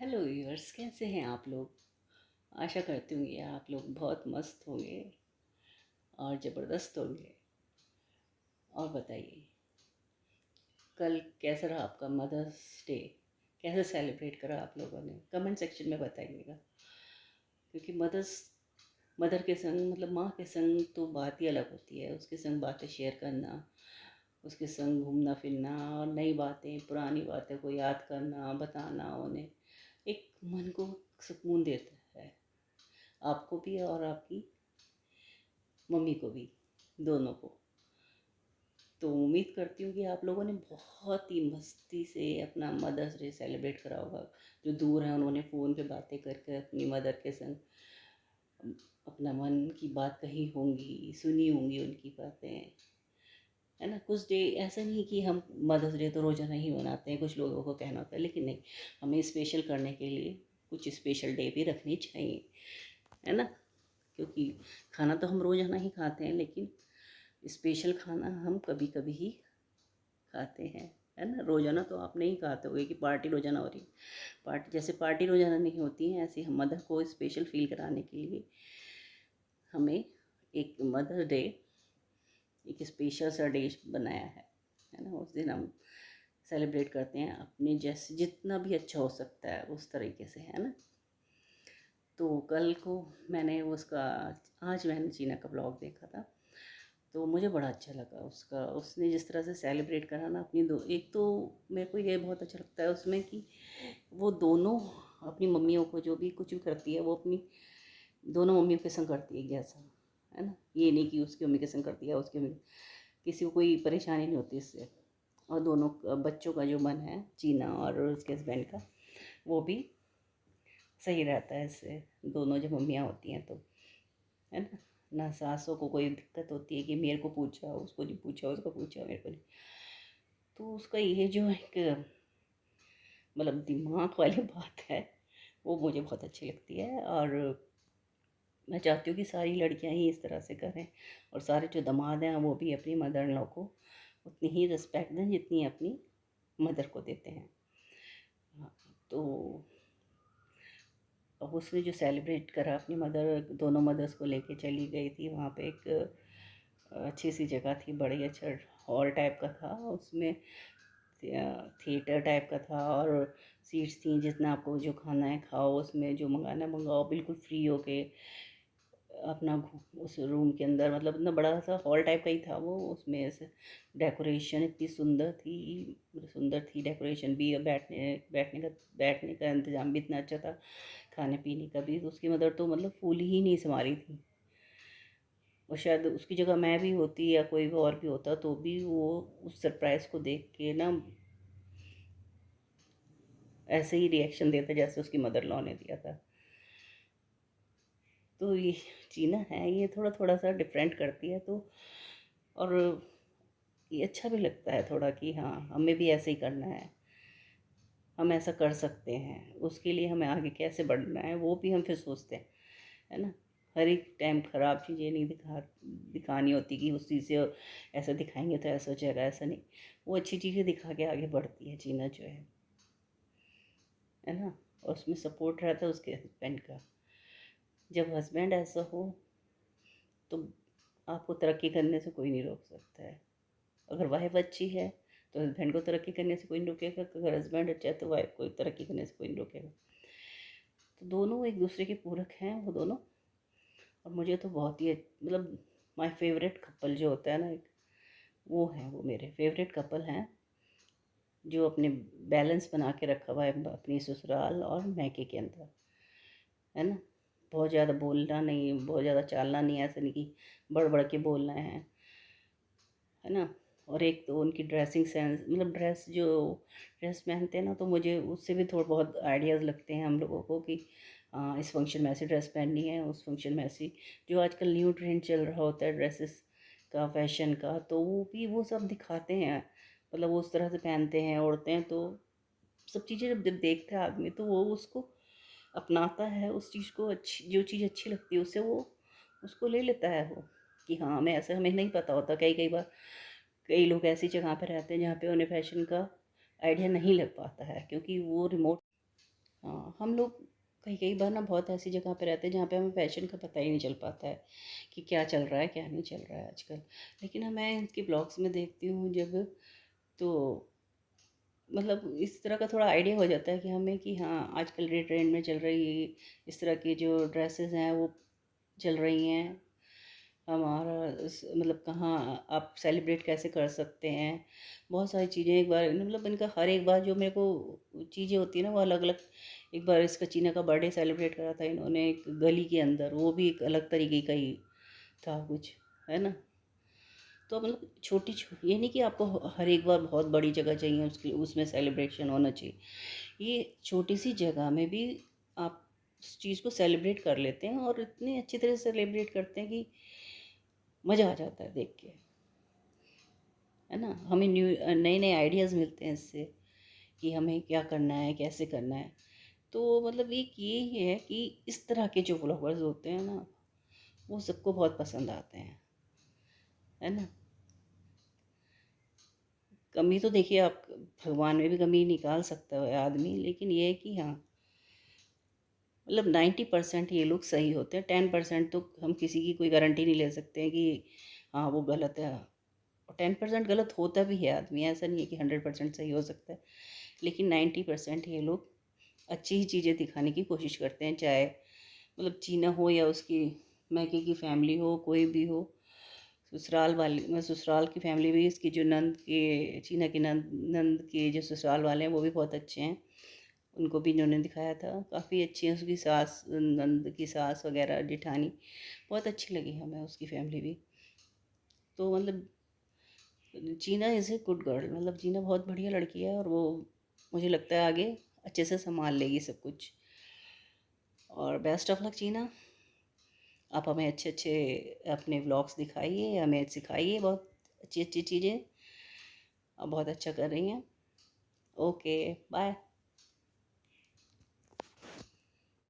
Hello viewers, कैसे हैं आप लोग। आशा करती हूँ कि आप लोग बहुत मस्त होंगे और ज़बरदस्त होंगे। और बताइए, कल कैसा रहा आपका मदर्स डे। कैसे सेलिब्रेट करा आप लोगों ने, कमेंट सेक्शन में बताइएगा। क्योंकि मदर के संग मतलब माँ के संग तो बात ही अलग होती है। उसके संग बातें शेयर करना, उसके संग घूमना फिरना और नई बातें पुरानी बातें को याद करना, बताना उन्हें एक मन को सुकून देता है। आपको भी और आपकी मम्मी को भी, दोनों को। तो उम्मीद करती हूँ कि आप लोगों ने बहुत ही मस्ती से अपना मदर्स डे सेलिब्रेट करा होगा। जो दूर हैं उन्होंने फ़ोन पे बातें करके अपनी मदर के संग अपना मन की बात कही होंगी, सुनी होंगी उनकी बातें, है ना। कुछ डे ऐसा नहीं कि हम मदर्स डे तो रोज़ाना ही मनाते हैं, कुछ लोगों को कहना होता है, लेकिन नहीं, हमें स्पेशल करने के लिए कुछ स्पेशल डे भी रखनी चाहिए, है ना। क्योंकि खाना तो हम रोज़ाना ही खाते हैं, लेकिन स्पेशल खाना हम कभी कभी ही खाते हैं, है ना। रोज़ाना तो आप नहीं खाते होगे कि पार्टी रोज़ाना हो रही है। पार्टी जैसे पार्टी रोज़ाना नहीं होती है, ऐसे हम मदर को स्पेशल फील कराने के लिए हमें एक मदर डे, एक स्पेशल सा डे बनाया है ना। उस दिन हम सेलिब्रेट करते हैं अपने जैसे जितना भी अच्छा हो सकता है उस तरीके से, है ना। तो कल को मैंने उसका आज मैंने चीना का ब्लॉग देखा था, तो मुझे बड़ा अच्छा लगा उसका। उसने जिस तरह से सेलिब्रेट करा ना अपनी दो, एक तो मेरे को ये बहुत अच्छा लगता है उसमें कि वो दोनों अपनी मम्मियों को जो भी कुछ भी करती है वो अपनी दोनों मम्मियों के संग करती है एक जैसा, है ना। ये नहीं कि उसकी मम्मी के संग करती है उसकी मम्मी, किसी को कोई परेशानी नहीं होती इससे। और दोनों बच्चों का जो मन है, चीना और उसके हस्बैंड का, वो भी सही रहता है इससे। दोनों जब मम्मियाँ होती हैं तो, है ना। ना सासों को कोई दिक्कत होती है कि मेरे को पूछा, उसको नहीं पूछा, उसको पूछा, मेरे को नहीं। तो उसका ये जो एक मतलब दिमाग वाली बात है, वो मुझे बहुत अच्छी लगती है। और मैं चाहती हूँ कि सारी लड़कियाँ ही इस तरह से करें, और सारे जो दामाद हैं वो भी अपनी मदर इन लॉ को उतनी ही रिस्पेक्ट दें जितनी अपनी मदर को देते हैं। हाँ, तो अब उसने जो सेलिब्रेट करा अपनी मदर, दोनों मदर्स को लेके चली गई थी वहाँ पे। एक अच्छी सी जगह थी, बड़ी अच्छा हॉल टाइप का था उसमें, थिएटर टाइप का था, और सीट्स थी, जितना आपको जो खाना है खाओ, उसमें जो मंगाना है मंगाओ, बिल्कुल फ्री होके अपना उस रूम के अंदर, मतलब इतना बड़ा सा हॉल टाइप का ही था वो। उसमें ऐसे डेकोरेशन इतनी सुंदर थी डेकोरेशन भी, और बैठने का इंतज़ाम भी इतना अच्छा था, खाने पीने का भी। तो उसकी मदर तो मतलब फूल ही नहीं समा रही थी। और शायद उसकी जगह मैं भी होती या कोई भी और भी होता तो भी वो उस सरप्राइज़ को देख के ना ऐसे ही रिएक्शन देता जैसे उसकी मदर लॉ ने दिया था। तो ये चीना है, ये थोड़ा थोड़ा सा डिफरेंट करती है तो। और ये अच्छा भी लगता है थोड़ा कि हाँ, हमें भी ऐसे ही करना है, हम ऐसा कर सकते हैं। उसके लिए हमें आगे कैसे बढ़ना है वो भी हम फिर सोचते हैं, है ना। हर एक टाइम ख़राब चीज़ें नहीं दिखानी होती कि उस चीज़ से ऐसा दिखाएंगे तो ऐसा हो जाएगा, ऐसा नहीं। वो अच्छी चीज़ें दिखा के आगे बढ़ती है चीना जो है ना। और उसमें सपोर्ट रहता है उसके हस्बैंड का। जब हस्बैंड ऐसा हो तो आपको तरक्की करने से कोई नहीं रोक सकता है। अगर वाइफ अच्छी है तो हस्बैंड को तरक्की करने से कोई नहीं रोकेगा, अगर हस्बैंड अच्छा है तो वाइफ को तरक्की करने से कोई नहीं रोकेगा। तो दोनों एक दूसरे के पूरक हैं वो दोनों। और मुझे तो बहुत ही मतलब माय फेवरेट कपल जो होता है ना एक, वो है, वो मेरे फेवरेट कपल हैं, जो अपने बैलेंस बना के रखा हुआ है अपनी ससुराल और मैके के अंदर, है ना। बहुत ज़्यादा बोलना नहीं, बहुत ज़्यादा चालना नहीं, ऐसा नहीं कि बढ़ बढ़ के बोलना है ना। और एक तो उनकी ड्रेसिंग सेंस, मतलब ड्रेस पहनते हैं ना, तो मुझे उससे भी थोड़ा बहुत आइडियाज़ लगते हैं हम लोगों को कि इस फंक्शन में ऐसी ड्रेस पहननी है, उस फंक्शन में ऐसी। जो आजकल न्यू ट्रेंड चल रहा होता है ड्रेसेस का, फैशन का, तो वो भी वो सब दिखाते हैं, मतलब वो उस तरह से पहनते हैं औरतें। तो सब चीज़ें जब जब देखता है आदमी तो वो उसको अपनाता है, उस चीज़ को, अच्छी जो चीज़ अच्छी लगती है उससे वो उसको ले लेता है वो, कि हाँ मैं ऐसा, हमें नहीं पता होता कई कई बार कई लोग ऐसी जगह पर रहते हैं जहाँ पे उन्हें फैशन का आइडिया नहीं लग पाता है, क्योंकि वो रिमोट हाँ, हम लोग कई कई बार ना बहुत ऐसी जगह पे रहते हैं जहाँ पे हमें फैशन का पता ही नहीं चल पाता है कि क्या चल रहा है क्या नहीं चल रहा है आजकल। लेकिन मैं इनके ब्लॉग्स में देखती हूँ जब, तो मतलब इस तरह का थोड़ा आइडिया हो जाता है कि हमें कि हाँ आजकल ये ट्रेंड में चल रही इस तरह की जो ड्रेसेस हैं वो चल रही हैं। हमारा मतलब कहाँ आप सेलिब्रेट कैसे कर सकते हैं, बहुत सारी चीज़ें एक बार मतलब इनका हर एक बार जो मेरे को चीज़ें होती है ना वो अलग अलग। एक बार इसका चीना का बर्थडे सेलिब्रेट करा था इन्होंने एक गली के अंदर, वो भी एक अलग तरीके का ही था कुछ, है ना। तो मतलब छोटी छोटी, ये नहीं कि आपको हर एक बार बहुत बड़ी जगह चाहिए उसकी उसमें सेलिब्रेशन होना चाहिए। ये छोटी सी जगह में भी आप उस चीज़ को सेलिब्रेट कर लेते हैं और इतनी अच्छी तरह से सेलिब्रेट करते हैं कि मज़ा आ जाता है देख के, है ना। हमें नए नए आइडियाज़ मिलते हैं इससे कि हमें क्या करना है कैसे करना है। तो मतलब एक ये है कि इस तरह के जो ब्लॉगर्स होते हैं ना वो सबको बहुत पसंद आते हैं, है ना। कमी तो देखिए आप भगवान में भी कमी निकाल सकता है आदमी, लेकिन ये है कि हाँ मतलब 90% ये लोग सही होते हैं, 10% तो हम किसी की कोई गारंटी नहीं ले सकते हैं कि हाँ वो गलत है। और 10% गलत होता भी है आदमी, ऐसा नहीं है कि 100% सही हो सकता है। लेकिन 90% ये लोग अच्छी ही चीज़ें दिखाने की कोशिश करते हैं, चाहे मतलब चीना हो या उसकी मैके की फैमिली हो, कोई भी हो। ससुराल वाली ससुराल की फैमिली भी, इसकी जो नंद के चीना के नंद नंद के जो ससुराल वाले हैं वो भी बहुत अच्छे हैं। उनको भी इन्होंने दिखाया था, काफ़ी अच्छी है उसकी सास, नंद की सास वगैरह जेठानी बहुत अच्छी लगी हमें उसकी फैमिली भी। तो मतलब जीना इज़ ए गुड गर्ल, मतलब जीना बहुत बढ़िया लड़की है और वो मुझे लगता है आगे अच्छे से संभाल लेगी सब कुछ। और बेस्ट ऑफ लक जीना, आप हमें अच्छे अच्छे अपने व्लॉग्स दिखाइए, हमें सिखाइए बहुत अच्छी अच्छी चीज़ें। आप बहुत अच्छा कर रही हैं। Okay, bye.